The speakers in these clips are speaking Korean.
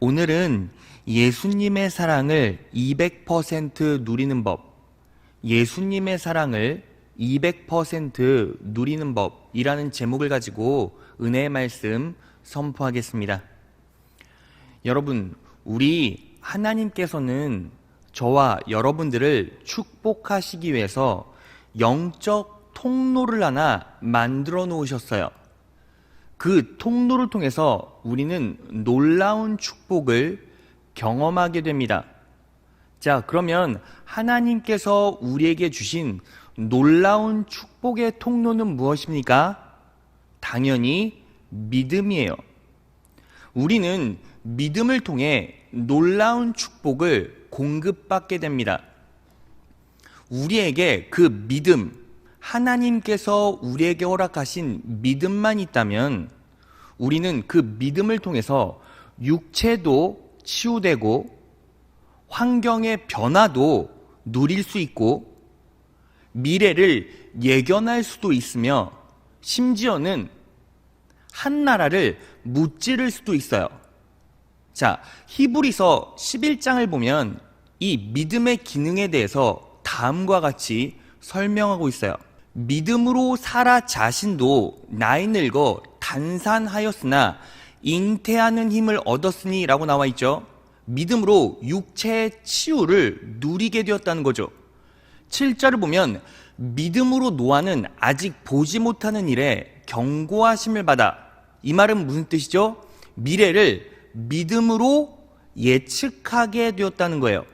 오늘은 예수님의 사랑을 200% 누리는 법, 예수님의 사랑을 200% 누리는 법이라는 제목을 가지고 은혜의 말씀 선포하겠습니다. 여러분, 우리 하나님께서는 저와 여러분들을 축복하시기 위해서 영적 통로를 하나 만들어 놓으셨어요. 그 통로를 통해서 우리는 놀라운 축복을 경험하게 됩니다. 자, 그러면 하나님께서 우리에게 주신 놀라운 축복의 통로는 무엇입니까? 당연히 믿음이에요. 우리는 믿음을 통해 놀라운 축복을 공급받게 됩니다. 우리에게 그 믿음, 하나님께서 우리에게 허락하신 믿음만 있다면 우리는 그 믿음을 통해서 육체도 치유되고 환경의 변화도 누릴 수 있고 미래를 예견할 수도 있으며 심지어는 한 나라를 무찌를 수도 있어요. 자, 히브리서 11장을 보면 이 믿음의 기능에 대해서 다음과 같이 설명하고 있어요. 믿음으로 사라 자신도 나이 늙어 단산하였으나 잉태하는 힘을 얻었으니 라고 나와 있죠. 믿음으로 육체의 치유를 누리게 되었다는 거죠. 7절을 보면 믿음으로 노아는 아직 보지 못하는 일에 경고하심을 받아, 이 말은 무슨 뜻이죠? 미래를 믿음으로 예측하게 되었다는 거예요.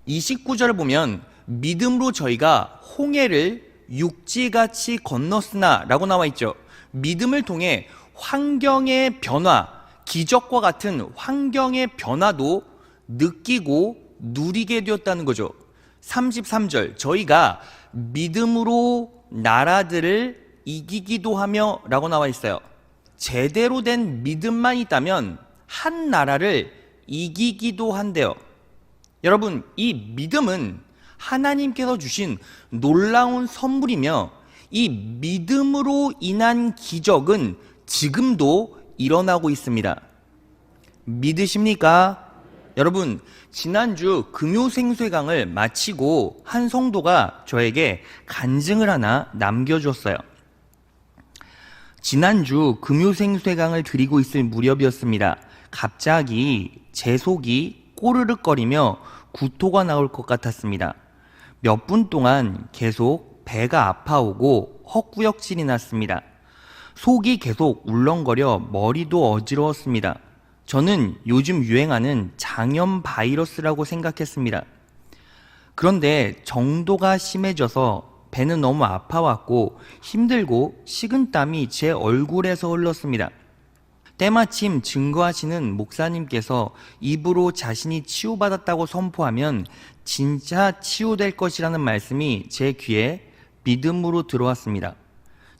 29절을 보면 믿음으로 저희가 홍해를 육지같이 건넜으나 라고 나와 있죠. 믿음을 통해 환경의 변화, 기적과 같은 환경의 변화도 느끼고 누리게 되었다는 거죠. 33절, 저희가 믿음으로 나라들을 이기기도 하며 라고 나와 있어요. 제대로 된 믿음만 있다면 한 나라를 이기기도 한대요. 여러분, 이 믿음은 하나님께서 주신 놀라운 선물이며 이 믿음으로 인한 기적은 지금도 일어나고 있습니다. 믿으십니까? 여러분, 지난주 금요생수회강을 마치고 한 성도가 저에게 간증을 하나 남겨줬어요. 지난주 금요생수회강을 드리고 있을 무렵이었습니다. 갑자기 제 속이 꼬르륵거리며 구토가 나올 것 같았습니다. 몇 분 동안 계속 배가 아파오고 헛구역질이 났습니다. 속이 계속 울렁거려 머리도 어지러웠습니다. 저는 요즘 유행하는 장염 바이러스라고 생각했습니다. 그런데 정도가 심해져서 배는 너무 아파왔고 힘들고 식은땀이 제 얼굴에서 흘렀습니다. 때마침 증거하시는 목사님께서 입으로 자신이 치유받았다고 선포하면 진짜 치유될 것이라는 말씀이 제 귀에 믿음으로 들어왔습니다.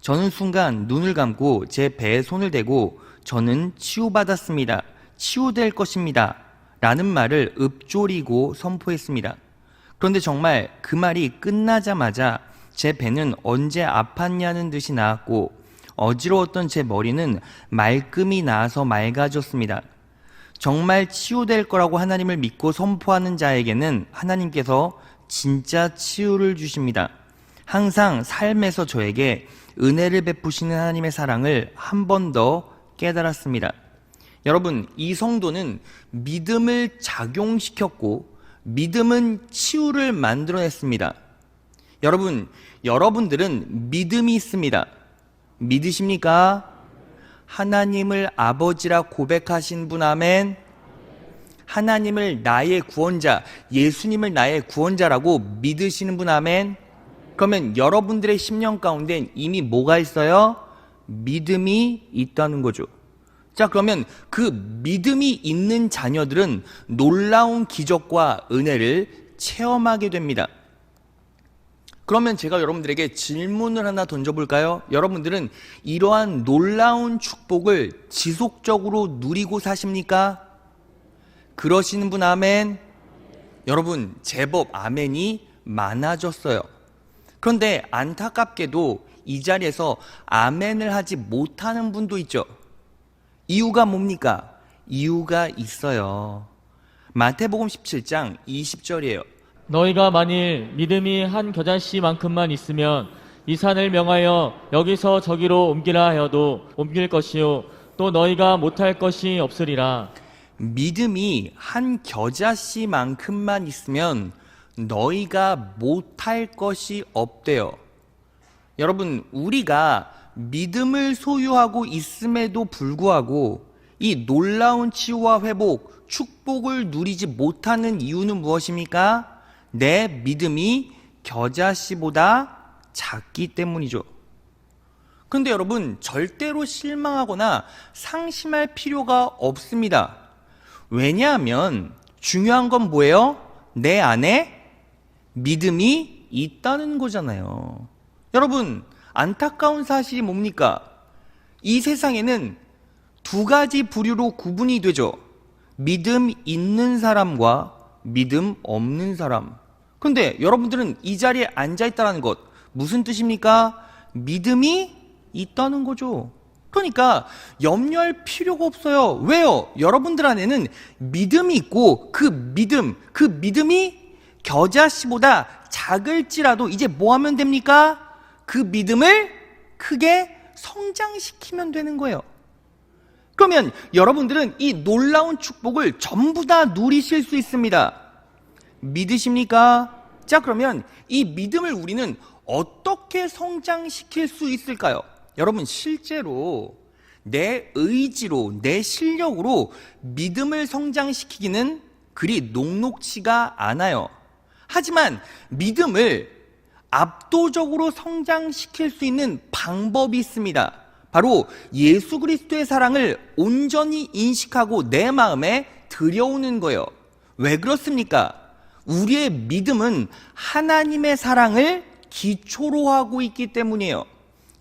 저는 순간 눈을 감고 제 배에 손을 대고 저는 치유받았습니다. 치유될 것입니다. 라는 말을 읊조리고 선포했습니다. 그런데 정말 그 말이 끝나자마자 제 배는 언제 아팠냐는 듯이 나았고 어지러웠던 제 머리는 말끔히 나아서 맑아졌습니다. 정말 치유될 거라고 하나님을 믿고 선포하는 자에게는 하나님께서 진짜 치유를 주십니다. 항상 삶에서 저에게 은혜를 베푸시는 하나님의 사랑을 한 번 더 깨달았습니다. 여러분, 이 성도는 믿음을 작용시켰고 믿음은 치유를 만들어냈습니다. 여러분, 여러분들은 믿음이 있습니다. 믿으십니까? 하나님을 아버지라 고백하신 분, 아멘. 하나님을 나의 구원자, 예수님을 나의 구원자라고 믿으시는 분, 아멘. 그러면 여러분들의 심령 가운데 이미 뭐가 있어요? 믿음이 있다는 거죠. 자, 그러면 그 믿음이 있는 자녀들은 놀라운 기적과 은혜를 체험하게 됩니다. 그러면 제가 여러분들에게 질문을 하나 던져볼까요? 여러분들은 이러한 놀라운 축복을 지속적으로 누리고 사십니까? 그러시는 분, 아멘. 여러분, 제법 아멘이 많아졌어요. 그런데 안타깝게도 이 자리에서 아멘을 하지 못하는 분도 있죠. 이유가 뭡니까? 이유가 있어요. 마태복음 17장 20절이에요. 너희가 만일 믿음이 한 겨자씨만큼만 있으면 이 산을 명하여 여기서 저기로 옮기라 하여도 옮길 것이요 또 너희가 못할 것이 없으리라. 믿음이 한 겨자씨만큼만 있으면 너희가 못할 것이 없대요. 여러분, 우리가 믿음을 소유하고 있음에도 불구하고 이 놀라운 치유와 회복, 축복을 누리지 못하는 이유는 무엇입니까? 내 믿음이 겨자씨보다 작기 때문이죠. 근데 여러분, 절대로 실망하거나 상심할 필요가 없습니다. 왜냐하면 중요한 건 뭐예요? 내 안에 믿음이 있다는 거잖아요. 여러분, 안타까운 사실이 뭡니까? 이 세상에는 두 가지 부류로 구분이 되죠. 믿음 있는 사람과 믿음 없는 사람. 근데 여러분들은 이 자리에 앉아있다는 것, 무슨 뜻입니까? 믿음이 있다는 거죠. 그러니까 염려할 필요가 없어요. 왜요? 여러분들 안에는 믿음이 있고 그 믿음이 겨자씨보다 작을지라도 이제 뭐 하면 됩니까? 그 믿음을 크게 성장시키면 되는 거예요. 그러면 여러분들은 이 놀라운 축복을 전부 다 누리실 수 있습니다. 믿으십니까? 자, 그러면 이 믿음을 우리는 어떻게 성장시킬 수 있을까요? 여러분, 실제로 내 의지로, 내 실력으로 믿음을 성장시키기는 그리 녹록지가 않아요. 하지만 믿음을 압도적으로 성장시킬 수 있는 방법이 있습니다. 바로 예수 그리스도의 사랑을 온전히 인식하고 내 마음에 들여오는 거예요. 왜 그렇습니까? 우리의 믿음은 하나님의 사랑을 기초로 하고 있기 때문이에요.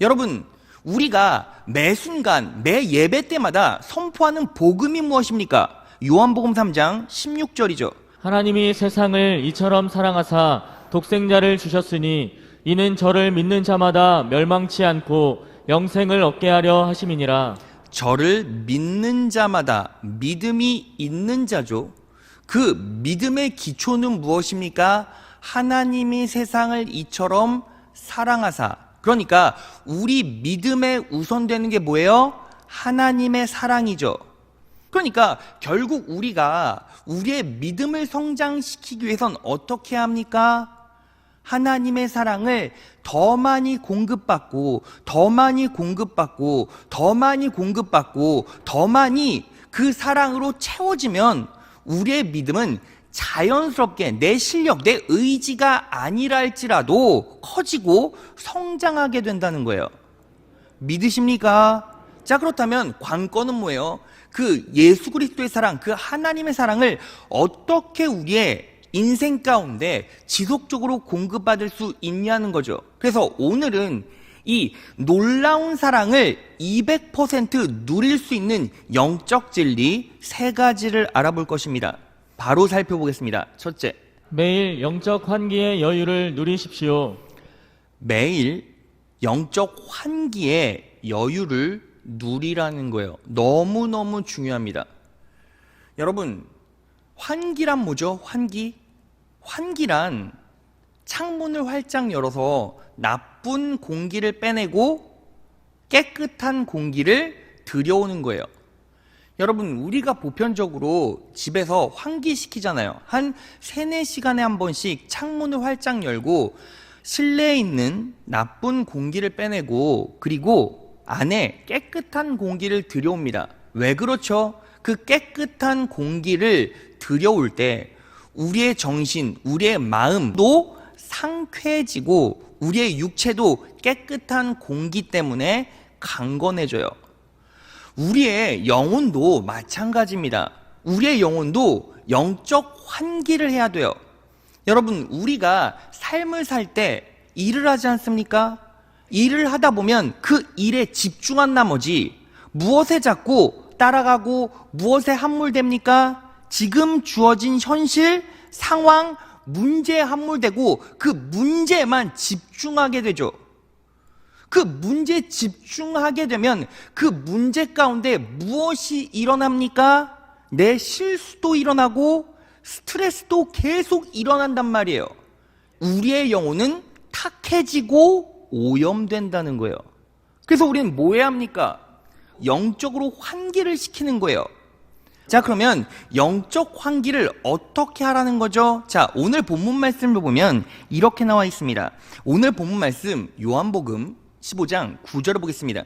여러분, 우리가 매 순간, 매 예배 때마다 선포하는 복음이 무엇입니까? 요한복음 3장 16절이죠. 하나님이 세상을 이처럼 사랑하사 독생자를 주셨으니 이는 저를 믿는 자마다 멸망치 않고 영생을 얻게 하려 하심이니라. 저를 믿는 자마다 믿음이 있는 자죠. 그 믿음의 기초는 무엇입니까? 하나님이 세상을 이처럼 사랑하사. 그러니까 우리 믿음에 우선되는 게 뭐예요? 하나님의 사랑이죠. 그러니까 결국 우리가 우리의 믿음을 성장시키기 위해선 어떻게 합니까? 하나님의 사랑을 더 많이 공급받고 더 많이 공급받고 더 많이 공급받고 더 많이 그 사랑으로 채워지면 우리의 믿음은 자연스럽게 내 실력, 내 의지가 아니라 할지라도 커지고 성장하게 된다는 거예요. 믿으십니까? 자, 그렇다면 관건은 뭐예요? 그 예수 그리스도의 사랑, 그 하나님의 사랑을 어떻게 우리의 인생 가운데 지속적으로 공급받을 수 있냐는 거죠. 그래서 오늘은 이 놀라운 사랑을 200% 누릴 수 있는 영적 진리 3가지를 알아볼 것입니다. 바로 살펴보겠습니다. 첫째, 매일 영적 환기의 여유를 누리십시오. 매일 영적 환기의 여유를 누리라는 거예요. 너무너무 중요합니다. 여러분, 환기란 뭐죠? 환기란 창문을 활짝 열어서 나쁜 공기를 빼내고 깨끗한 공기를 들여오는 거예요. 여러분, 우리가 보편적으로 집에서 환기시키잖아요. 한 3-4시간에 한 번씩 창문을 활짝 열고 실내에 있는 나쁜 공기를 빼내고 그리고 안에 깨끗한 공기를 들여옵니다. 왜 그렇죠? 그 깨끗한 공기를 들여올 때 우리의 정신, 우리의 마음도 상쾌해지고 우리의 육체도 깨끗한 공기 때문에 강건해져요. 우리의 영혼도 마찬가지입니다. 우리의 영혼도 영적 환기를 해야 돼요. 여러분, 우리가 삶을 살 때 일을 하지 않습니까? 일을 하다 보면 그 일에 집중한 나머지 무엇에 자꾸 따라가고 무엇에 함몰됩니까? 지금 주어진 현실, 상황, 문제에 함몰되고 그 문제에만 집중하게 되죠. 그 문제에 집중하게 되면 그 문제 가운데 무엇이 일어납니까? 내 실수도 일어나고 스트레스도 계속 일어난단 말이에요. 우리의 영혼은 탁해지고 오염된다는 거예요. 그래서 우리는 뭐 해야 합니까? 영적으로 환기를 시키는 거예요. 자, 그러면 영적 환기를 어떻게 하라는 거죠? 자, 오늘 본문 말씀을 보면 이렇게 나와 있습니다. 오늘 본문 말씀 요한복음 15장 9절을 보겠습니다.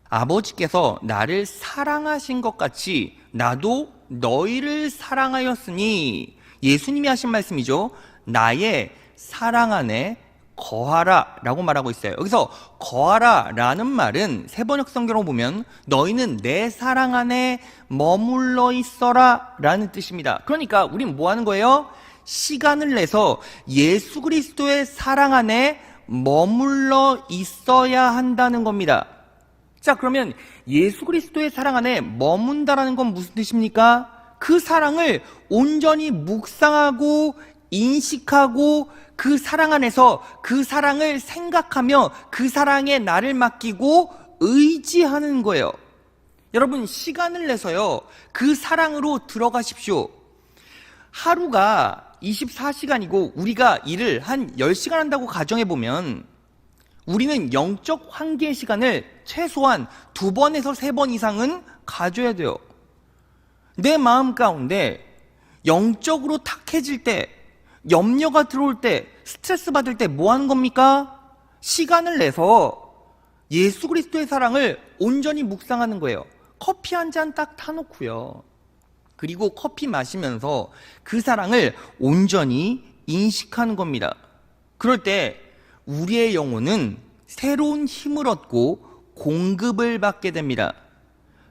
아버지께서 나를 사랑하신 것 같이 나도 너희를 사랑하였으니, 예수님이 하신 말씀이죠. 나의 사랑 안에 거하라 라고 말하고 있어요. 여기서 거하라 라는 말은 세번역 성경으로 보면 너희는 내 사랑 안에 머물러 있어라 라는 뜻입니다. 그러니까 우린 뭐 하는 거예요? 시간을 내서 예수 그리스도의 사랑 안에 머물러 있어야 한다는 겁니다. 자, 그러면 예수 그리스도의 사랑 안에 머문다라는 건 무슨 뜻입니까? 그 사랑을 온전히 묵상하고 인식하고 그 사랑 안에서 그 사랑을 생각하며 그 사랑에 나를 맡기고 의지하는 거예요. 여러분, 시간을 내서요, 그 사랑으로 들어가십시오. 하루가 24시간이고 우리가 일을 한 10시간 한다고 가정해보면 우리는 영적 환기의 시간을 최소한 2번에서 3번 이상은 가져야 돼요. 내 마음 가운데 영적으로 탁해질 때, 염려가 들어올 때, 스트레스 받을 때 뭐 하는 겁니까? 시간을 내서 예수 그리스도의 사랑을 온전히 묵상하는 거예요. 커피 한 잔 딱 타놓고요. 그리고 커피 마시면서 그 사랑을 온전히 인식하는 겁니다. 그럴 때 우리의 영혼은 새로운 힘을 얻고 공급을 받게 됩니다.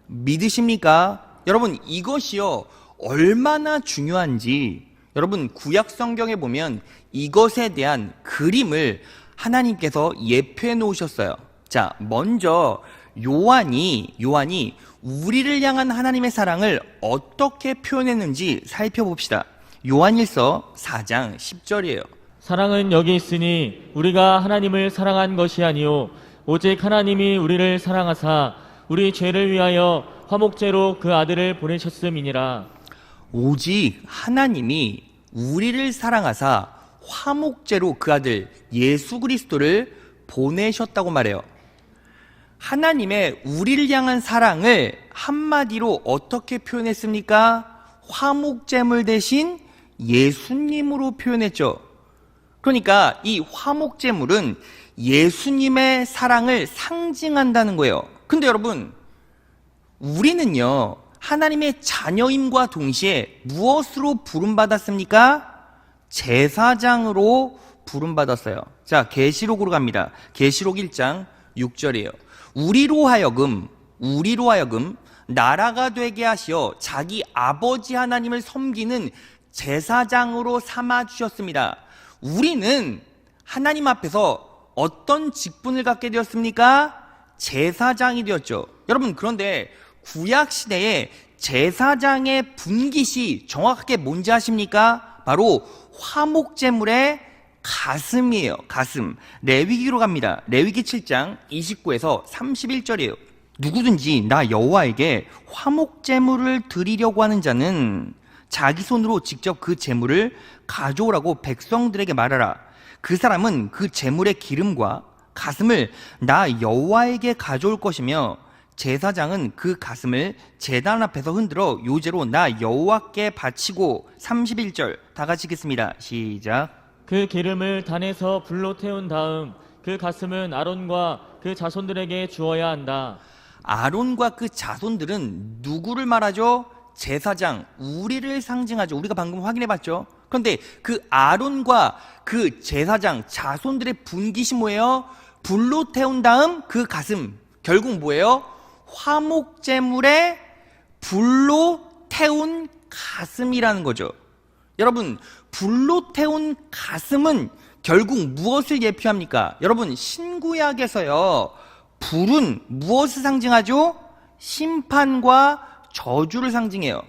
믿으십니까? 여러분, 이것이요 얼마나 중요한지 여러분 구약 성경에 보면 이것에 대한 그림을 하나님께서 예표해 놓으셨어요. 자, 먼저 요한이 우리를 향한 하나님의 사랑을 어떻게 표현했는지 살펴봅시다. 요한일서 4장 10절이에요. 사랑은 여기 있으니 우리가 하나님을 사랑한 것이 아니요 오직 하나님이 우리를 사랑하사 우리 죄를 위하여 화목제로 그 아들을 보내셨음이니라. 오직 하나님이 우리를 사랑하사 화목제로 그 아들 예수 그리스도를 보내셨다고 말해요. 하나님의 우리를 향한 사랑을 한마디로 어떻게 표현했습니까? 화목제물 대신 예수님으로 표현했죠. 그러니까 이 화목제물은 예수님의 사랑을 상징한다는 거예요. 근데 여러분, 우리는요 하나님의 자녀임과 동시에 무엇으로 부름받았습니까? 제사장으로 부름받았어요. 자, 계시록으로 갑니다. 계시록 1장 6절이에요. 우리로 하여금 나라가 되게 하시어 자기 아버지 하나님을 섬기는 제사장으로 삼아 주셨습니다. 우리는 하나님 앞에서 어떤 직분을 갖게 되었습니까? 제사장이 되었죠. 여러분, 그런데 구약 시대에 제사장의 분깃이 정확하게 뭔지 아십니까? 바로 화목제물의 가슴이에요. 가슴. 레위기로 갑니다. 레위기 7장 29에서 31절이에요. 누구든지 나 여호와에게 화목제물을 드리려고 하는 자는 자기 손으로 직접 그 제물을 가져오라고 백성들에게 말하라. 그 사람은 그 제물의 기름과 가슴을 나 여호와에게 가져올 것이며 제사장은 그 가슴을 제단 앞에서 흔들어 요제로 나 여호와께 바치고. 31절 다 같이 읽겠습니다. 시작. 그 기름을 단에서 불로 태운 다음 그 가슴은 아론과 그 자손들에게 주어야 한다. 아론과 그 자손들은 누구를 말하죠? 제사장, 우리를 상징하죠. 우리가 방금 확인해 봤죠. 그런데 그 아론과 그 제사장, 자손들의 분깃이 뭐예요? 불로 태운 다음 그 가슴, 결국 뭐예요? 화목제물에 불로 태운 가슴이라는 거죠. 여러분, 불로 태운 가슴은 결국 무엇을 예표합니까? 여러분, 신구약에서요 불은 무엇을 상징하죠? 심판과 저주를 상징해요.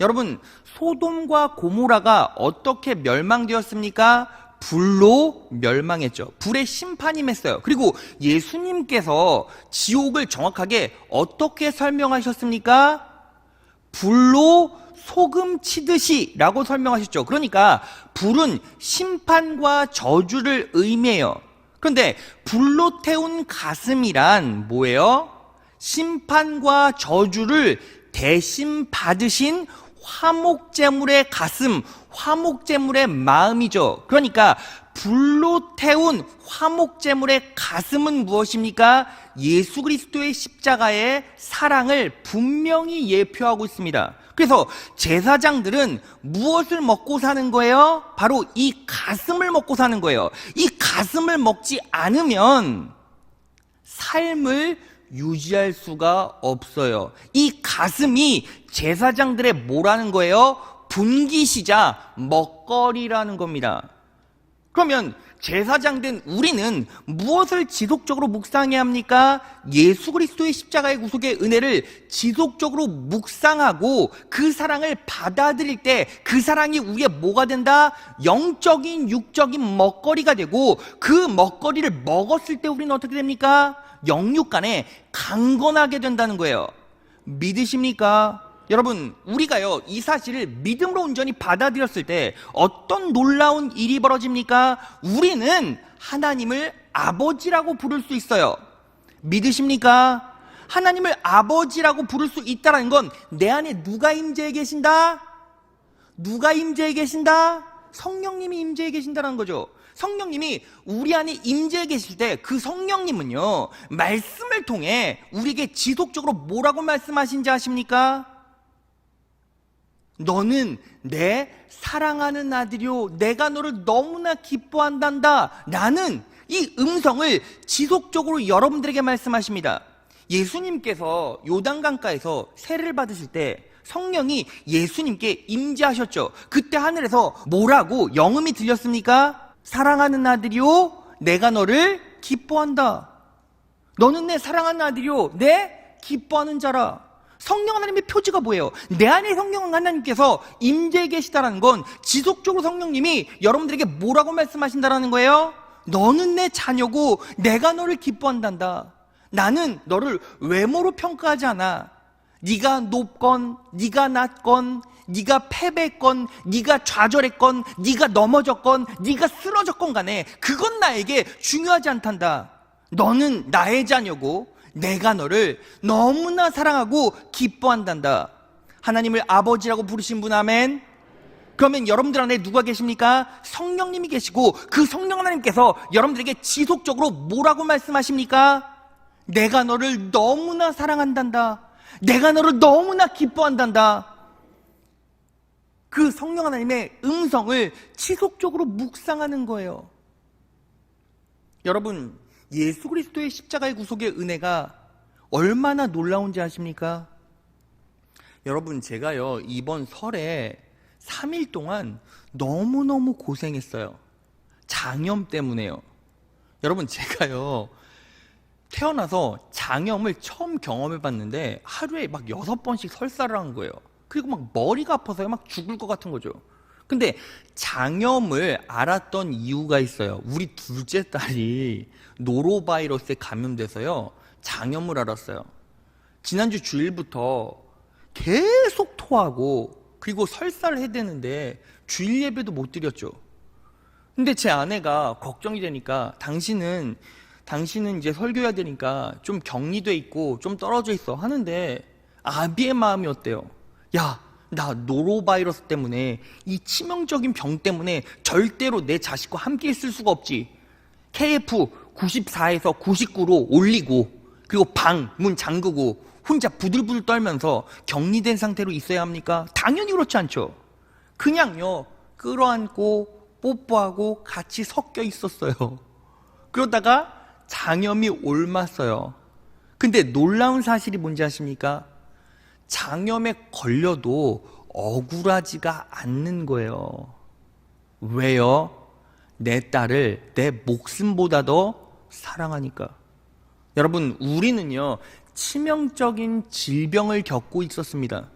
여러분, 소돔과 고모라가 어떻게 멸망되었습니까? 불로 멸망했죠. 불의 심판이 맺어요. 그리고 예수님께서 지옥을 정확하게 어떻게 설명하셨습니까? 불로 소금 치듯이 라고 설명하셨죠. 그러니까 불은 심판과 저주를 의미해요. 그런데 불로 태운 가슴이란 뭐예요? 심판과 저주를 대신 받으신 화목제물의 가슴, 화목제물의 마음이죠. 그러니까 불로 태운 화목제물의 가슴은 무엇입니까? 예수 그리스도의 십자가의 사랑을 분명히 예표하고 있습니다. 그래서 제사장들은 무엇을 먹고 사는 거예요? 바로 이 가슴을 먹고 사는 거예요. 이 가슴을 먹지 않으면 삶을 유지할 수가 없어요. 이 가슴이 제사장들의 뭐라는 거예요? 분기시자 먹거리라는 겁니다. 그러면 제사장된 우리는 무엇을 지속적으로 묵상해야 합니까? 예수 그리스도의 십자가의 구속의 은혜를 지속적으로 묵상하고 그 사랑을 받아들일 때 그 사랑이 우리의 뭐가 된다? 영적인 육적인 먹거리가 되고 그 먹거리를 먹었을 때 우리는 어떻게 됩니까? 영육 간에 강건하게 된다는 거예요. 믿으십니까? 여러분, 우리가요 이 사실을 믿음으로 온전히 받아들였을 때 어떤 놀라운 일이 벌어집니까? 우리는 하나님을 아버지라고 부를 수 있어요. 믿으십니까? 하나님을 아버지라고 부를 수 있다는 건 내 안에 누가 임재해 계신다? 누가 임재해 계신다? 성령님이 임재해 계신다는 거죠. 성령님이 우리 안에 임재해 계실 때 그 성령님은요 말씀을 통해 우리에게 지속적으로 뭐라고 말씀하신지 아십니까? 너는 내 사랑하는 아들이요 내가 너를 너무나 기뻐한단다 라는 이 음성을 지속적으로 여러분들에게 말씀하십니다. 예수님께서 요단강가에서 세례를 받으실 때 성령이 예수님께 임재하셨죠. 그때 하늘에서 뭐라고 영음이 들렸습니까? 사랑하는 아들이요 내가 너를 기뻐한다. 너는 내 사랑하는 아들이요 내 기뻐하는 자라. 성령 하나님의 표지가 뭐예요? 내 안에 성령 하나님께서 임재해 계시다는 건 지속적으로 성령님이 여러분들에게 뭐라고 말씀하신다는 거예요? 너는 내 자녀고 내가 너를 기뻐한단다. 나는 너를 외모로 평가하지 않아. 네가 높건 네가 낮건 네가 패배했건 네가 좌절했건 네가 넘어졌건 네가 쓰러졌건 간에 그건 나에게 중요하지 않단다. 너는 나의 자녀고 내가 너를 너무나 사랑하고 기뻐한단다. 하나님을 아버지라고 부르신 분 아멘. 그러면 여러분들 안에 누가 계십니까? 성령님이 계시고 그 성령 하나님께서 여러분들에게 지속적으로 뭐라고 말씀하십니까? 내가 너를 너무나 사랑한단다. 내가 너를 너무나 기뻐한단다. 그 성령 하나님의 음성을 지속적으로 묵상하는 거예요. 여러분, 예수 그리스도의 십자가의 구속의 은혜가 얼마나 놀라운지 아십니까? 여러분, 제가요 이번 설에 3일 동안 너무너무 고생했어요. 장염 때문에요. 여러분, 제가요 태어나서 장염을 처음 경험해 봤는데 하루에 막 6번씩 설사를 한 거예요. 그리고 막 머리가 아파서 막 죽을 것 같은 거죠. 근데 장염을 알았던 이유가 있어요. 우리 둘째 딸이 노로바이러스에 감염돼서요 장염을 알았어요. 지난주 주일부터 계속 토하고 그리고 설사를 해야 되는데 주일 예배도 못 드렸죠. 근데 제 아내가 걱정이 되니까 당신은 이제 설교해야 되니까 좀 격리돼 있고 좀 떨어져 있어 하는데 아비의 마음이 어때요? 야, 나 노로바이러스 때문에 이 치명적인 병 때문에 절대로 내 자식과 함께 있을 수가 없지. KF 94에서 99로 올리고 그리고 문 잠그고 혼자 부들부들 떨면서 격리된 상태로 있어야 합니까? 당연히 그렇지 않죠. 그냥요 끌어안고 뽀뽀하고 같이 섞여 있었어요. 그러다가 장염이 옮았어요. 근데 놀라운 사실이 뭔지 아십니까? 장염에 걸려도 억울하지가 않는 거예요. 왜요? 내 딸을 내 목숨보다 더 사랑하니까. 여러분, 우리는요 치명적인 질병을 겪고 있었습니다.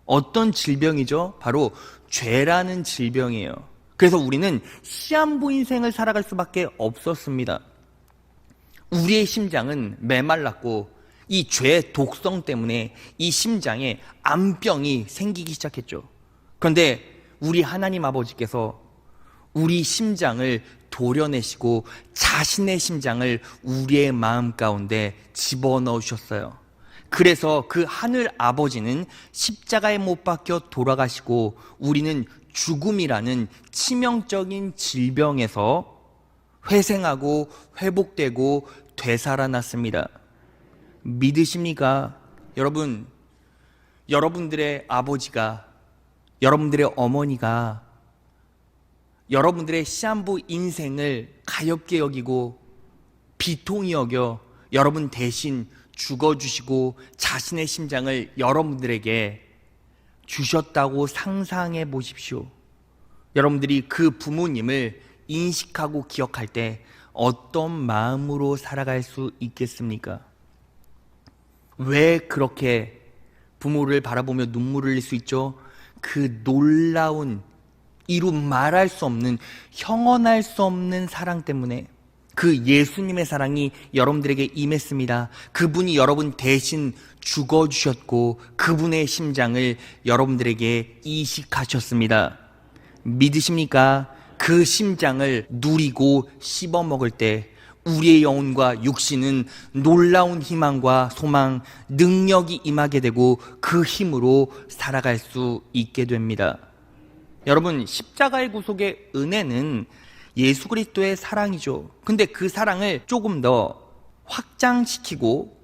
어떤 질병이죠? 바로 죄라는 질병이에요. 그래서 우리는 시한부 인생을 살아갈 수밖에 없었습니다. 우리의 심장은 메말랐고 이 죄의 독성 때문에 이 심장에 암병이 생기기 시작했죠. 그런데 우리 하나님 아버지께서 우리 심장을 도려내시고 자신의 심장을 우리의 마음 가운데 집어넣으셨어요. 그래서 그 하늘 아버지는 십자가에 못 박혀 돌아가시고 우리는 죽음이라는 치명적인 질병에서 회생하고 회복되고 되살아났습니다. 믿으십니까? 여러분, 여러분들의 아버지가, 여러분들의 어머니가 여러분들의 시한부 인생을 가엾게 여기고 비통히 여겨 여러분 대신 죽어주시고 자신의 심장을 여러분들에게 주셨다고 상상해 보십시오. 여러분들이 그 부모님을 인식하고 기억할 때 어떤 마음으로 살아갈 수 있겠습니까? 왜 그렇게 부모를 바라보며 눈물을 흘릴 수 있죠? 그 놀라운, 이루 말할 수 없는, 형언할 수 없는 사랑 때문에, 그 예수님의 사랑이 여러분들에게 임했습니다. 그분이 여러분 대신 죽어주셨고 그분의 심장을 여러분들에게 이식하셨습니다. 믿으십니까? 그 심장을 누리고 씹어먹을 때 우리의 영혼과 육신은 놀라운 희망과 소망, 능력이 임하게 되고 그 힘으로 살아갈 수 있게 됩니다. 여러분, 십자가의 구속의 은혜는 예수 그리스도의 사랑이죠. 근데 그 사랑을 조금 더 확장시키고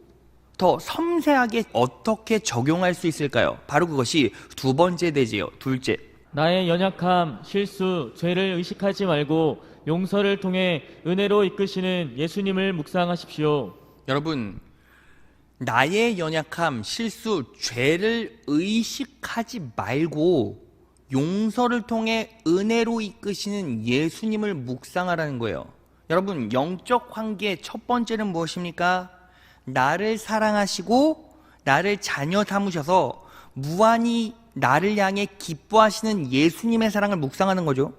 더 섬세하게 어떻게 적용할 수 있을까요? 바로 그것이 두 번째 대지요. 둘째. 나의 연약함, 실수, 죄를 의식하지 말고 용서를 통해 은혜로 이끄시는 예수님을 묵상하십시오. 여러분, 나의 연약함, 실수, 죄를 의식하지 말고 용서를 통해 은혜로 이끄시는 예수님을 묵상하라는 거예요. 여러분, 영적 관계의 첫 번째는 무엇입니까? 나를 사랑하시고 나를 자녀 삼으셔서 무한히 나를 향해 기뻐하시는 예수님의 사랑을 묵상하는 거죠.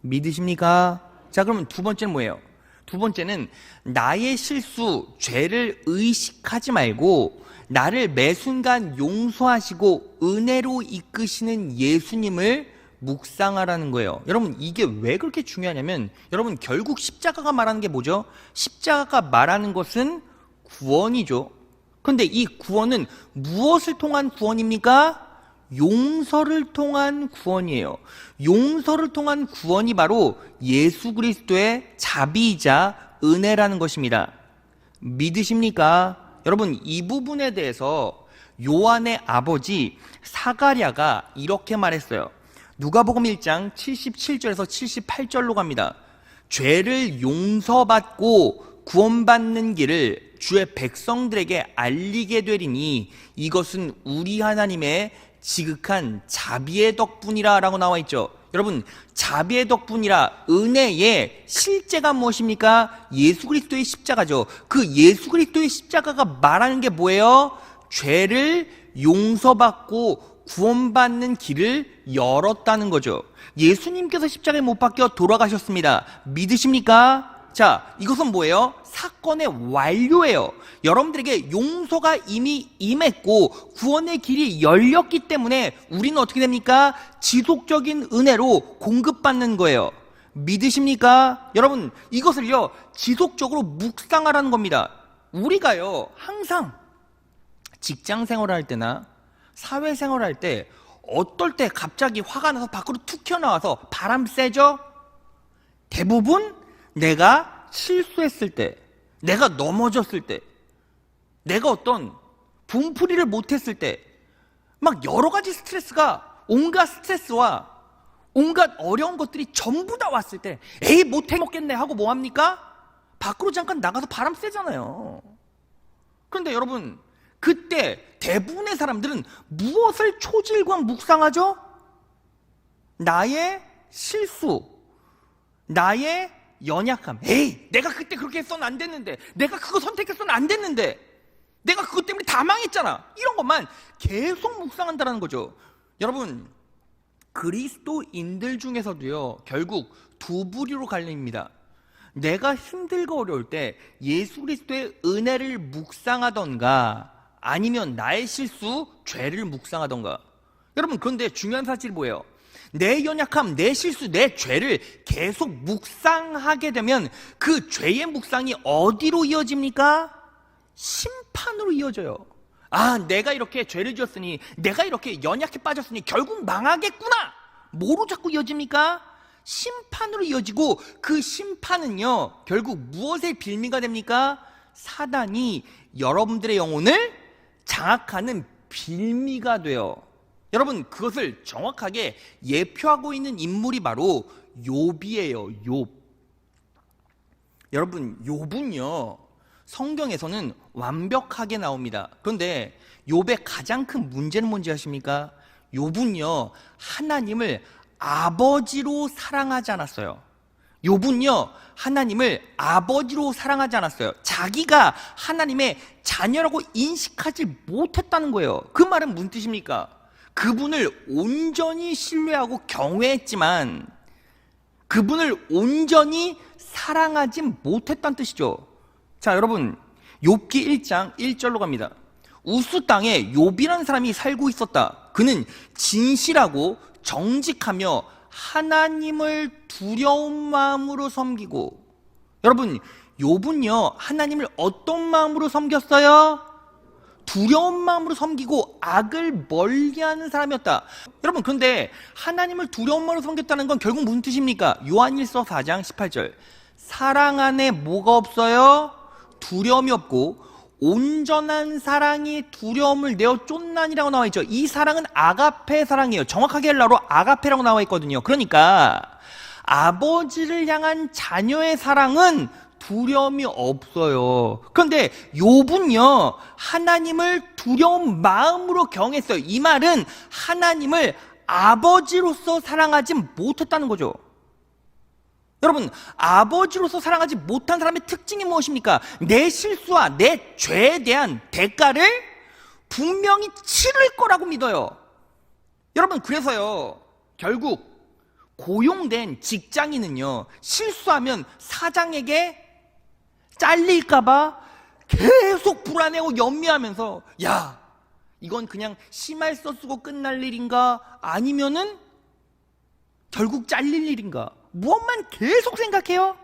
믿으십니까? 자, 그러면 두 번째는 뭐예요? 두 번째는 나의 실수, 죄를 의식하지 말고 나를 매 순간 용서하시고 은혜로 이끄시는 예수님을 묵상하라는 거예요. 여러분, 이게 왜 그렇게 중요하냐면, 여러분, 결국 십자가가 말하는 게 뭐죠? 십자가가 말하는 것은 구원이죠. 그런데 이 구원은 무엇을 통한 구원입니까? 용서를 통한 구원이에요. 용서를 통한 구원이 바로 예수 그리스도의 자비이자 은혜라는 것입니다. 믿으십니까? 여러분, 이 부분에 대해서 요한의 아버지 사가랴가 이렇게 말했어요. 누가복음 1장 77절에서 78절로 갑니다. 죄를 용서받고 구원받는 길을 주의 백성들에게 알리게 되리니 이것은 우리 하나님의 지극한 자비의 덕분이라 라고 나와 있죠. 여러분, 자비의 덕분이라, 은혜의 실제가 무엇입니까? 예수 그리스도의 십자가죠. 그 예수 그리스도의 십자가가 말하는 게 뭐예요? 죄를 용서받고 구원받는 길을 열었다는 거죠. 예수님께서 십자가에 못 박혀 돌아가셨습니다. 믿으십니까? 자, 이것은 뭐예요? 사건의 완료예요. 여러분들에게 용서가 이미 임했고 구원의 길이 열렸기 때문에 우리는 어떻게 됩니까? 지속적인 은혜로 공급받는 거예요. 믿으십니까? 여러분, 이것을요 지속적으로 묵상하라는 겁니다. 우리가요 항상 직장 생활할 때나 사회 생활할 때 어떨 때 갑자기 화가 나서 밖으로 툭 튀어나와서 바람 쐬죠? 대부분 내가 실수했을 때, 내가 넘어졌을 때, 내가 어떤 분풀이를 못했을 때, 막 여러 가지 스트레스가, 온갖 스트레스와 온갖 어려운 것들이 전부 다 왔을 때, 에이 못해먹겠네 하고 뭐합니까? 밖으로 잠깐 나가서 바람 쐬잖아요. 그런데 여러분, 그때 대부분의 사람들은 무엇을 초질과 묵상하죠? 나의 실수, 나의 연약함. 에이, 내가 그때 그렇게 했어는 안 됐는데, 내가 그거 선택했어는 안 됐는데, 내가 그것 때문에 다 망했잖아, 이런 것만 계속 묵상한다는 거죠. 여러분, 그리스도인들 중에서도요 결국 두 부류로 갈립니다. 내가 힘들고 어려울 때 예수 그리스도의 은혜를 묵상하던가 아니면 나의 실수, 죄를 묵상하던가. 여러분, 그런데 중요한 사실이 뭐예요? 내 연약함, 내 실수, 내 죄를 계속 묵상하게 되면 그 죄의 묵상이 어디로 이어집니까? 심판으로 이어져요. 아, 내가 이렇게 죄를 지었으니, 내가 이렇게 연약해 빠졌으니 결국 망하겠구나! 뭐로 자꾸 이어집니까? 심판으로 이어지고, 그 심판은요 결국 무엇의 빌미가 됩니까? 사단이 여러분들의 영혼을 장악하는 빌미가 돼요. 여러분, 그것을 정확하게 예표하고 있는 인물이 바로 욥이에요. 욥. 여러분, 욥은요 성경에서는 완벽하게 나옵니다. 그런데 욥의 가장 큰 문제는 뭔지 아십니까? 욥은요 하나님을 아버지로 사랑하지 않았어요. 욥은요 하나님을 아버지로 사랑하지 않았어요. 자기가 하나님의 자녀라고 인식하지 못했다는 거예요. 그 말은 무슨 뜻입니까? 그분을 온전히 신뢰하고 경외했지만 그분을 온전히 사랑하지 못했다는 뜻이죠. 자, 여러분, 욥기 1장 1절로 갑니다. 우스 땅에 욥이라는 사람이 살고 있었다. 그는 진실하고 정직하며 하나님을 두려운 마음으로 섬기고. 여러분, 욥은요 하나님을 어떤 마음으로 섬겼어요? 두려운 마음으로 섬기고 악을 멀리하는 사람이었다. 여러분, 그런데 하나님을 두려운 마음으로 섬겼다는 건 결국 무슨 뜻입니까? 요한일서 4장 18절. 사랑 안에 뭐가 없어요? 두려움이 없고 온전한 사랑이 두려움을 내어 쫓나니라고 나와 있죠. 이 사랑은 아가페 사랑이에요. 정확하게 헬라어로 아가페라고 나와 있거든요. 그러니까 아버지를 향한 자녀의 사랑은 두려움이 없어요. 그런데 욥은요 하나님을 두려운 마음으로 경했어요. 이 말은 하나님을 아버지로서 사랑하지 못했다는 거죠. 여러분, 아버지로서 사랑하지 못한 사람의 특징이 무엇입니까? 내 실수와 내 죄에 대한 대가를 분명히 치를 거라고 믿어요. 여러분, 그래서요 결국 고용된 직장인은요 실수하면 사장에게 잘릴까봐 계속 불안해하고 염려하면서, 야, 이건 그냥 심할서 쓰고 끝날 일인가 아니면은 결국 잘릴 일인가, 무엇만 계속 생각해요.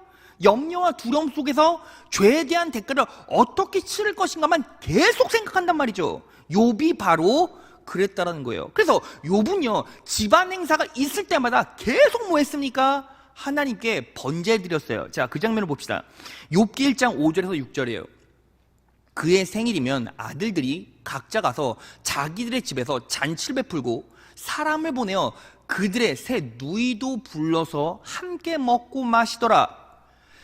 염려와 두려움 속에서 죄에 대한 대가를 어떻게 치를 것인가만 계속 생각한단 말이죠. 욥이 바로 그랬다라는 거예요. 그래서 욥은요 집안 행사가 있을 때마다 계속 뭐 했습니까? 하나님께 번제 드렸어요. 자, 그 장면을 봅시다. 욥기 1장 5절에서 6절이에요. 그의 생일이면 아들들이 각자 가서 자기들의 집에서 잔치를 베풀고 사람을 보내어 그들의 새 누이도 불러서 함께 먹고 마시더라.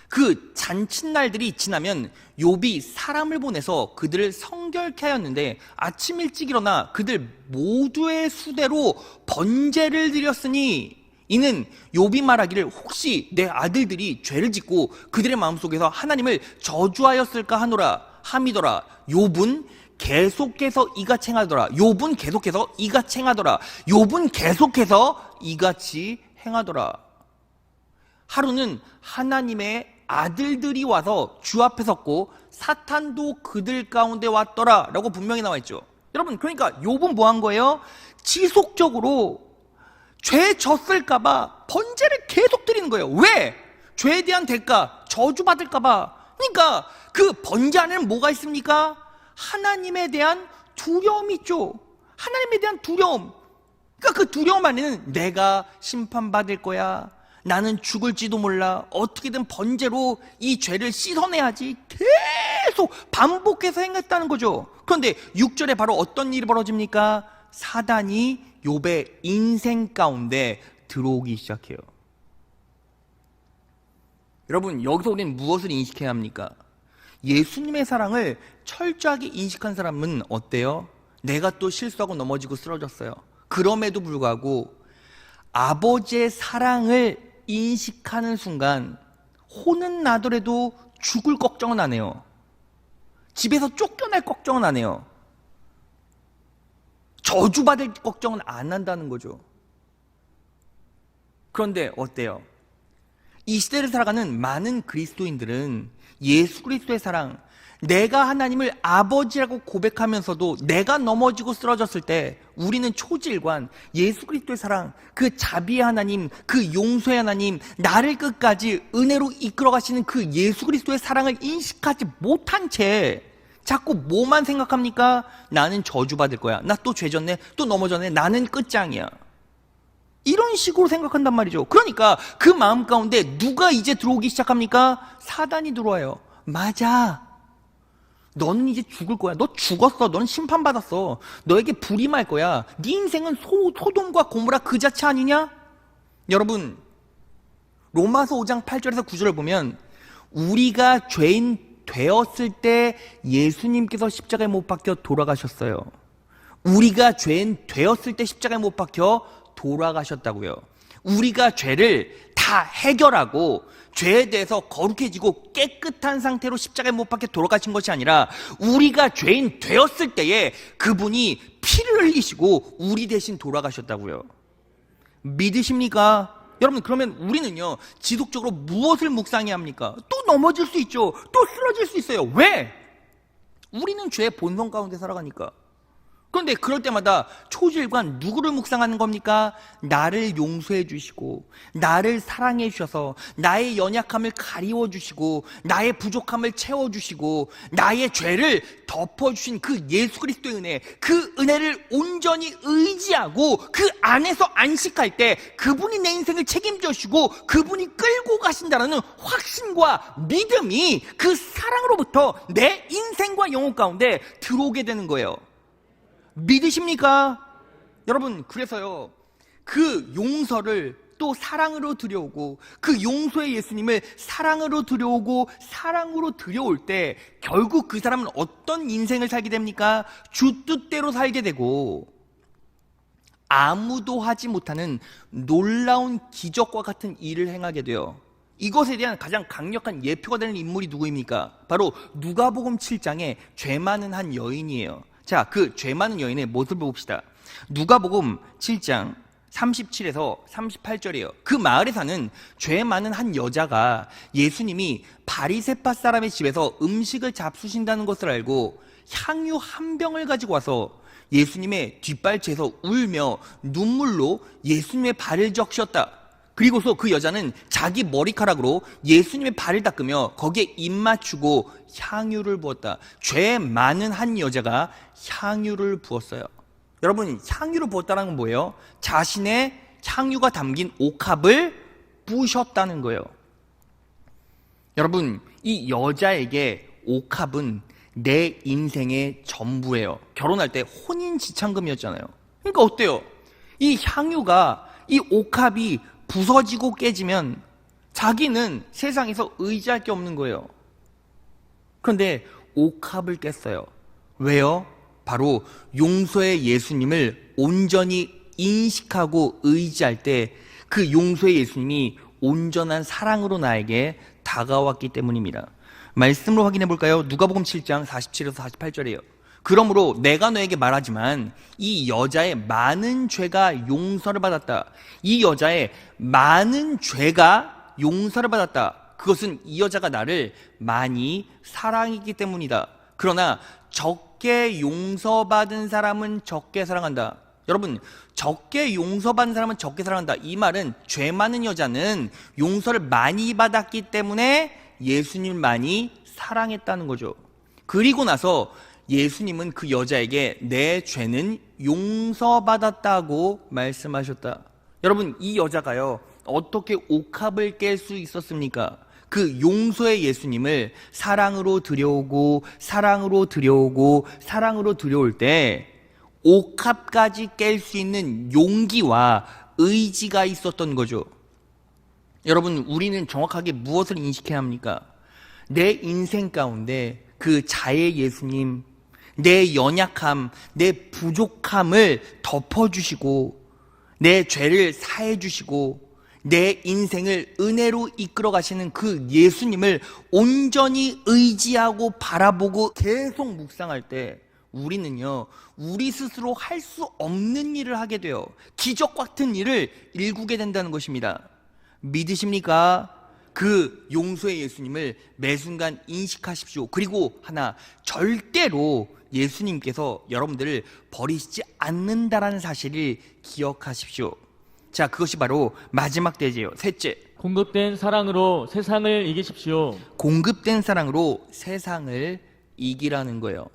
그 잔칫날들이 지나면 욥이 사람을 보내서 그들을 성결케 하였는데 아침 일찍 일어나 그들 모두의 수대로 번제를 드렸으니 이는 욥이 말하기를 혹시 내 아들들이 죄를 짓고 그들의 마음속에서 하나님을 저주하였을까 하노라 함이더라. 욥은 계속해서 이같이 행하더라. 욥은 계속해서 이같이 행하더라. 욥은 계속해서 이같이 행하더라. 하루는 하나님의 아들들이 와서 주 앞에 섰고 사탄도 그들 가운데 왔더라 라고 분명히 나와 있죠. 여러분, 그러니까 욥은 뭐 한 거예요? 지속적으로 죄 졌을까봐 번제를 계속 드리는 거예요. 왜? 죄에 대한 대가, 저주받을까봐. 그러니까 그 번제 안에는 뭐가 있습니까? 하나님에 대한 두려움이 있죠. 하나님에 대한 두려움. 그러니까 그 두려움 안에는 내가 심판받을 거야, 나는 죽을지도 몰라, 어떻게든 번제로 이 죄를 씻어내야지, 계속 반복해서 행했다는 거죠. 그런데 6절에 바로 어떤 일이 벌어집니까? 사단이 욥의 인생 가운데 들어오기 시작해요. 여러분, 여기서 우리는 무엇을 인식해야 합니까? 예수님의 사랑을 철저하게 인식한 사람은 어때요? 내가 또 실수하고 넘어지고 쓰러졌어요. 그럼에도 불구하고 아버지의 사랑을 인식하는 순간 혼은 나더라도 죽을 걱정은 안 해요. 집에서 쫓겨날 걱정은 안 해요. 저주받을 걱정은 안 한다는 거죠. 그런데 어때요? 이 시대를 살아가는 많은 그리스도인들은 예수 그리스도의 사랑, 내가 하나님을 아버지라고 고백하면서도 내가 넘어지고 쓰러졌을 때 우리는 초지일관 예수 그리스도의 사랑, 그 자비의 하나님, 그 용서의 하나님, 나를 끝까지 은혜로 이끌어 가시는 그 예수 그리스도의 사랑을 인식하지 못한 채 자꾸 뭐만 생각합니까? 나는 저주받을 거야. 나 또 죄졌네. 또 넘어졌네. 나는 끝장이야. 이런 식으로 생각한단 말이죠. 그러니까 그 마음 가운데 누가 이제 들어오기 시작합니까? 사단이 들어와요. 맞아. 너는 이제 죽을 거야. 너 죽었어. 너는 심판받았어. 너에게 불이 말 거야. 네 인생은 소돔과 고모라 그 자체 아니냐? 여러분, 로마서 5장 8절에서 9절을 보면 우리가 죄인 되었을 때 예수님께서 십자가에 못 박혀 돌아가셨어요. 우리가 죄인 되었을 때 십자가에 못 박혀 돌아가셨다고요. 우리가 죄를 다 해결하고 죄에 대해서 거룩해지고 깨끗한 상태로 십자가에 못 박혀 돌아가신 것이 아니라 우리가 죄인 되었을 때에 그분이 피를 흘리시고 우리 대신 돌아가셨다고요. 믿으십니까? 여러분, 그러면 우리는요 지속적으로 무엇을 묵상해야 합니까? 또 넘어질 수 있죠. 또 쓰러질 수 있어요. 왜? 우리는 죄의 본성 가운데 살아가니까. 그런데 그럴 때마다 초질관 누구를 묵상하는 겁니까? 나를 용서해 주시고 나를 사랑해 주셔서 나의 연약함을 가리워 주시고 나의 부족함을 채워 주시고 나의 죄를 덮어 주신 그 예수 그리스도의 은혜, 그 은혜를 온전히 의지하고 그 안에서 안식할 때 그분이 내 인생을 책임져 주시고 그분이 끌고 가신다는 확신과 믿음이 그 사랑으로부터 내 인생과 영혼 가운데 들어오게 되는 거예요. 믿으십니까? 여러분, 그래서요 그 용서를 또 사랑으로 들여오고 그 용서의 예수님을 사랑으로 들여오고 사랑으로 들여올 때 결국 그 사람은 어떤 인생을 살게 됩니까? 주 뜻대로 살게 되고 아무도 하지 못하는 놀라운 기적과 같은 일을 행하게 돼요. 이것에 대한 가장 강력한 예표가 되는 인물이 누구입니까? 바로 누가복음 7장에 죄 많은 한 여인이에요. 자, 그 죄 많은 여인의 모습을 봅시다. 누가복음 7장 37에서 38절이에요. 그 마을에 사는 죄 많은 한 여자가 예수님이 바리새파 사람의 집에서 음식을 잡수신다는 것을 알고 향유 한 병을 가지고 와서 예수님의 뒷발치에서 울며 눈물로 예수님의 발을 적셨다. 그리고서 그 여자는 자기 머리카락으로 예수님의 발을 닦으며 거기에 입 맞추고 향유를 부었다. 죄 많은 한 여자가 향유를 부었어요. 여러분, 향유를 부었다는 건 뭐예요? 자신의 향유가 담긴 옥합을 부으셨다는 거예요. 여러분, 이 여자에게 옥합은 내 인생의 전부예요. 결혼할 때 혼인지참금이었잖아요. 그러니까 어때요? 이 향유가, 이 옥합이 부서지고 깨지면 자기는 세상에서 의지할 게 없는 거예요. 그런데 옥합을 깼어요. 왜요? 바로 용서의 예수님을 온전히 인식하고 의지할 때 그 용서의 예수님이 온전한 사랑으로 나에게 다가왔기 때문입니다. 말씀으로 확인해 볼까요? 누가복음 7장 47에서 48절이에요. 그러므로 내가 너에게 말하지만 이 여자의 많은 죄가 용서를 받았다. 이 여자의 많은 죄가 용서를 받았다. 그것은 이 여자가 나를 많이 사랑했기 때문이다. 그러나 적게 용서받은 사람은 적게 사랑한다. 여러분, 적게 용서받은 사람은 적게 사랑한다. 이 말은 죄 많은 여자는 용서를 많이 받았기 때문에 예수님을 많이 사랑했다는 거죠. 그리고 나서 예수님은 그 여자에게 내 죄는 용서받았다고 말씀하셨다. 여러분, 이 여자가요 어떻게 옥합을 깰 수 있었습니까? 그 용서의 예수님을 사랑으로 들여오고 사랑으로 들여오고 사랑으로 들여올 때 옥합까지 깰 수 있는 용기와 의지가 있었던 거죠. 여러분, 우리는 정확하게 무엇을 인식해야 합니까? 내 인생 가운데 그 자의 예수님, 내 연약함, 내 부족함을 덮어주시고 내 죄를 사해주시고 내 인생을 은혜로 이끌어 가시는 그 예수님을 온전히 의지하고 바라보고 계속 묵상할 때 우리는요 우리 스스로 할 수 없는 일을 하게 돼요. 기적 같은 일을 일구게 된다는 것입니다. 믿으십니까? 그 용서의 예수님을 매 순간 인식하십시오. 그리고 하나, 절대로 예수님께서 여러분들을 버리시지 않는다라는 사실을 기억하십시오. 자, 그것이 바로 마지막 대제예요. 셋째, 공급된 사랑으로 세상을 이기십시오. 공급된 사랑으로 세상을 이기라는 거예요.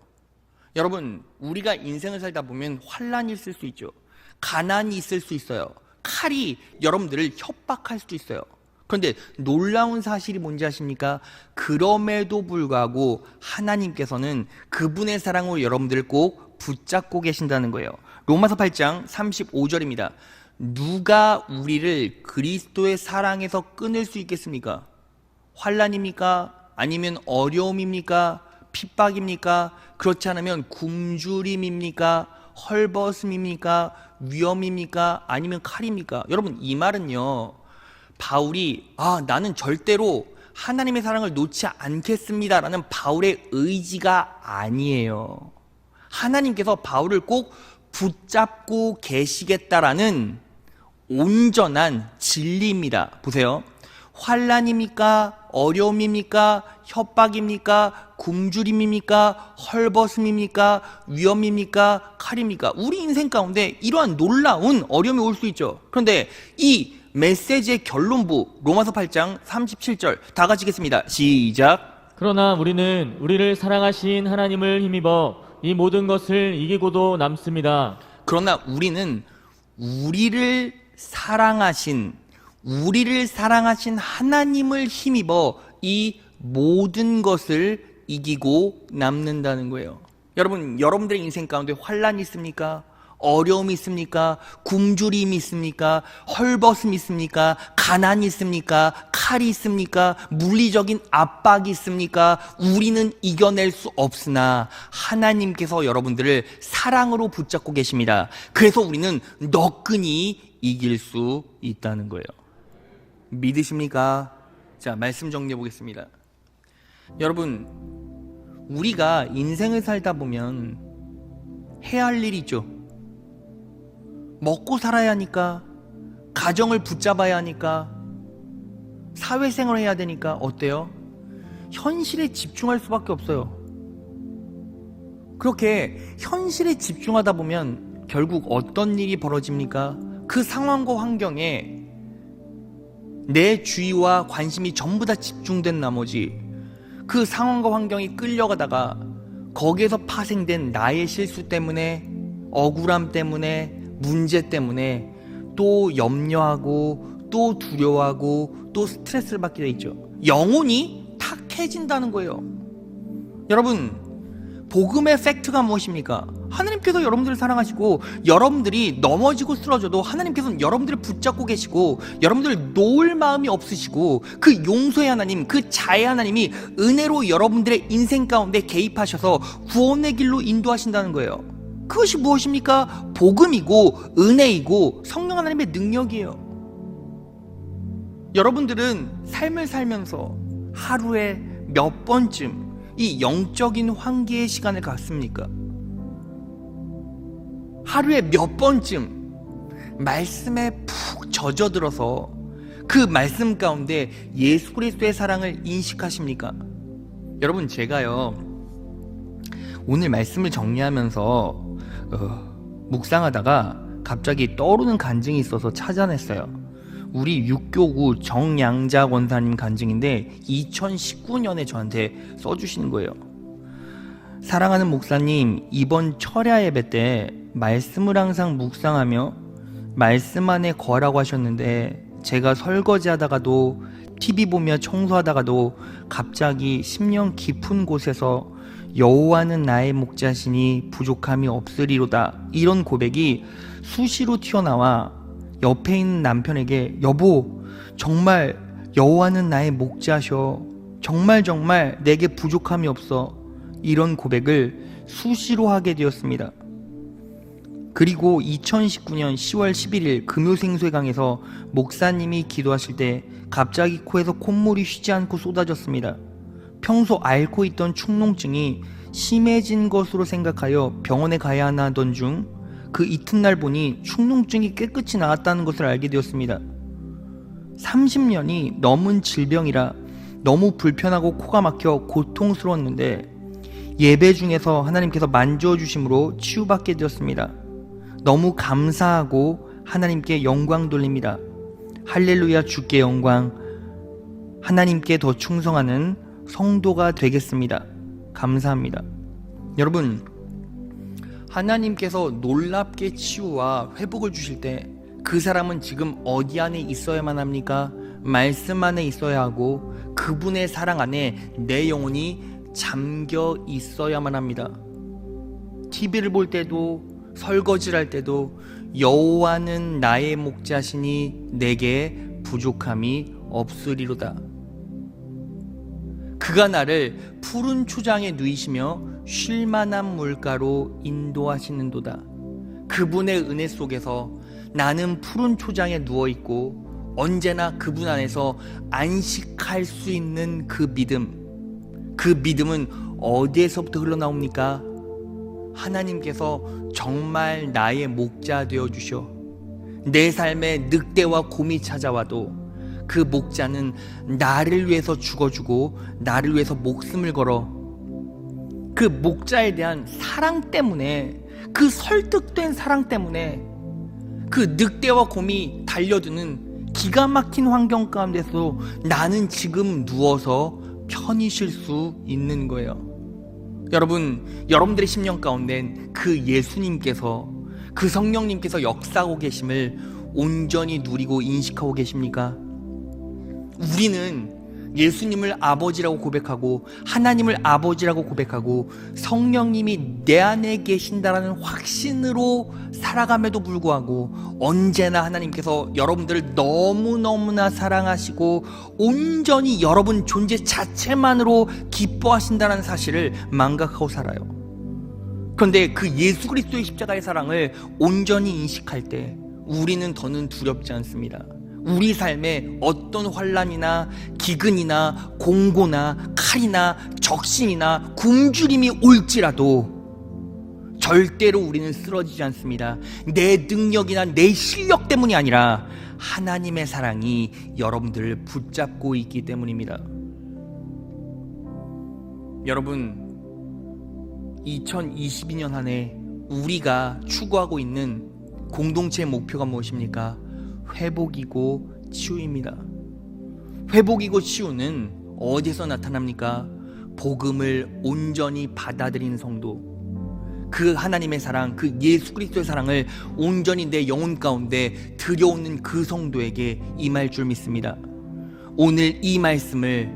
여러분, 우리가 인생을 살다 보면 환난이 있을 수 있죠. 가난이 있을 수 있어요. 칼이 여러분들을 협박할 수도 있어요. 그런데 놀라운 사실이 뭔지 아십니까? 그럼에도 불구하고 하나님께서는 그분의 사랑으로 여러분들을 꼭 붙잡고 계신다는 거예요. 로마서 8장 35절입니다. 누가 우리를 그리스도의 사랑에서 끊을 수 있겠습니까? 환난입니까? 아니면 어려움입니까? 핍박입니까? 그렇지 않으면 굶주림입니까? 헐벗음입니까? 위험입니까? 아니면 칼입니까? 여러분, 이 말은요, 바울이 나는 절대로 하나님의 사랑을 놓지 않겠습니다 라는 바울의 의지가 아니에요. 하나님께서 바울을 꼭 붙잡고 계시겠다라는 온전한 진리입니다. 보세요. 환난입니까? 어려움입니까? 협박입니까? 굶주림입니까? 헐벗음입니까? 위험입니까? 칼입니까? 우리 인생 가운데 이러한 놀라운 어려움이 올 수 있죠. 그런데 이 메시지의 결론부 로마서 8장 37절 다 같이 읽겠습니다. 시작. 그러나 우리는 우리를 사랑하신 하나님을 힘입어 이 모든 것을 이기고도 남습니다. 그러나 우리는 우리를 사랑하신 하나님을 힘입어 이 모든 것을 이기고 남는다는 거예요. 여러분, 여러분들의 인생 가운데 환난이 있습니까? 어려움이 있습니까? 굶주림이 있습니까? 헐벗음이 있습니까? 가난이 있습니까? 칼이 있습니까? 물리적인 압박이 있습니까? 우리는 이겨낼 수 없으나 하나님께서 여러분들을 사랑으로 붙잡고 계십니다. 그래서 우리는 너끈히 이길 수 있다는 거예요. 믿으십니까? 자, 말씀 정리해 보겠습니다. 여러분, 우리가 인생을 살다 보면 해야 할 일이 있죠. 먹고 살아야 하니까, 가정을 붙잡아야 하니까, 사회생활을 해야 되니까 어때요? 현실에 집중할 수밖에 없어요. 그렇게 현실에 집중하다 보면 결국 어떤 일이 벌어집니까? 그 상황과 환경에 내 주의와 관심이 전부 다 집중된 나머지 그 상황과 환경이 끌려가다가 거기에서 파생된 나의 실수 때문에, 억울함 때문에, 문제 때문에 또 염려하고 또 두려워하고 또 스트레스를 받게 돼 있죠. 영혼이 탁해진다는 거예요. 여러분, 복음의 팩트가 무엇입니까? 하나님께서 여러분들을 사랑하시고 여러분들이 넘어지고 쓰러져도 하나님께서는 여러분들을 붙잡고 계시고 여러분들을 놓을 마음이 없으시고 그 용서의 하나님, 그 자의 하나님이 은혜로 여러분들의 인생 가운데 개입하셔서 구원의 길로 인도하신다는 거예요. 그것이 무엇입니까? 복음이고 은혜이고 성령 하나님의 능력이에요. 여러분들은 삶을 살면서 하루에 몇 번쯤 이 영적인 환기의 시간을 갖습니까? 하루에 몇 번쯤 말씀에 푹 젖어들어서 그 말씀 가운데 예수 그리스도의 사랑을 인식하십니까? 여러분, 제가요 오늘 말씀을 정리하면서 묵상하다가 갑자기 떠오르는 간증이 있어서 찾아냈어요. 우리 육교구 정양자 권사님 간증인데 2019년에 저한테 써주시는 거예요. 사랑하는 목사님, 이번 철야 예배 때 말씀을 항상 묵상하며 말씀 안에 거하라고 하셨는데 제가 설거지 하다가도 TV 보며 청소하다가도 갑자기 심령 깊은 곳에서 여호와는 나의 목자시니 부족함이 없으리로다, 이런 고백이 수시로 튀어나와 옆에 있는 남편에게 여보, 정말 여호와는 나의 목자셔, 정말 내게 부족함이 없어, 이런 고백을 수시로 하게 되었습니다. 그리고 2019년 10월 11일 금요생수회강에서 목사님이 기도하실 때 갑자기 코에서 콧물이 쉬지 않고 쏟아졌습니다. 평소 앓고 있던 축농증이 심해진 것으로 생각하여 병원에 가야 하나 하던 중 그 이튿날 보니 축농증이 깨끗이 나았다는 것을 알게 되었습니다. 30년이 넘은 질병이라 너무 불편하고 코가 막혀 고통스러웠는데 예배 중에서 하나님께서 만져주심으로 치유받게 되었습니다. 너무 감사하고 하나님께 영광 돌립니다. 할렐루야, 주께 영광. 하나님께 더 충성하는 성도가 되겠습니다. 감사합니다. 여러분, 하나님께서 놀랍게 치유와 회복을 주실 때 그 사람은 지금 어디 안에 있어야만 합니까? 말씀 안에 있어야 하고 그분의 사랑 안에 내 영혼이 잠겨 있어야만 합니다. TV를 볼 때도 설거지를 할 때도 여호와는 나의 목자시니 내게 부족함이 없으리로다. 그가 나를 푸른 초장에 누이시며 쉴만한 물가로 인도하시는도다. 그분의 은혜 속에서 나는 푸른 초장에 누워있고 언제나 그분 안에서 안식할 수 있는 그 믿음, 그 믿음은 어디에서부터 흘러나옵니까? 하나님께서 정말 나의 목자 되어주셔 내 삶에 늑대와 곰이 찾아와도 그 목자는 나를 위해서 죽어주고 나를 위해서 목숨을 걸어 그 목자에 대한 사랑 때문에, 그 설득된 사랑 때문에 그 늑대와 곰이 달려드는 기가 막힌 환경 가운데서 나는 지금 누워서 편히 쉴 수 있는 거예요. 여러분, 여러분들의 심령 가운데 그 예수님께서, 그 성령님께서 역사하고 계심을 온전히 누리고 인식하고 계십니까? 우리는 예수님을 아버지라고 고백하고 하나님을 아버지라고 고백하고 성령님이 내 안에 계신다라는 확신으로 살아감에도 불구하고 언제나 하나님께서 여러분들을 너무너무나 사랑하시고 온전히 여러분 존재 자체만으로 기뻐하신다는 사실을 망각하고 살아요. 그런데 그 예수 그리스도의 십자가의 사랑을 온전히 인식할 때 우리는 더는 두렵지 않습니다. 우리 삶에 어떤 환난이나 기근이나 공고나 칼이나 적신이나 굶주림이 올지라도 절대로 우리는 쓰러지지 않습니다. 내 능력이나 내 실력 때문이 아니라 하나님의 사랑이 여러분들을 붙잡고 있기 때문입니다. 여러분, 2022년 한 해 우리가 추구하고 있는 공동체의 목표가 무엇입니까? 회복이고 치유입니다. 회복이고 치유는 어디서 나타납니까? 복음을 온전히 받아들이는 성도, 그 하나님의 사랑, 그 예수 그리스도의 사랑을 온전히 내 영혼 가운데 들여오는 그 성도에게 임할 줄 믿습니다. 오늘 이 말씀을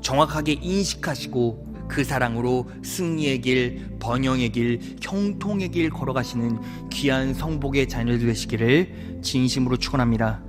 정확하게 인식하시고 그 사랑으로 승리의 길, 번영의 길, 형통의 길 걸어가시는 귀한 성복의 자녀들 되시기를 진심으로 축원합니다.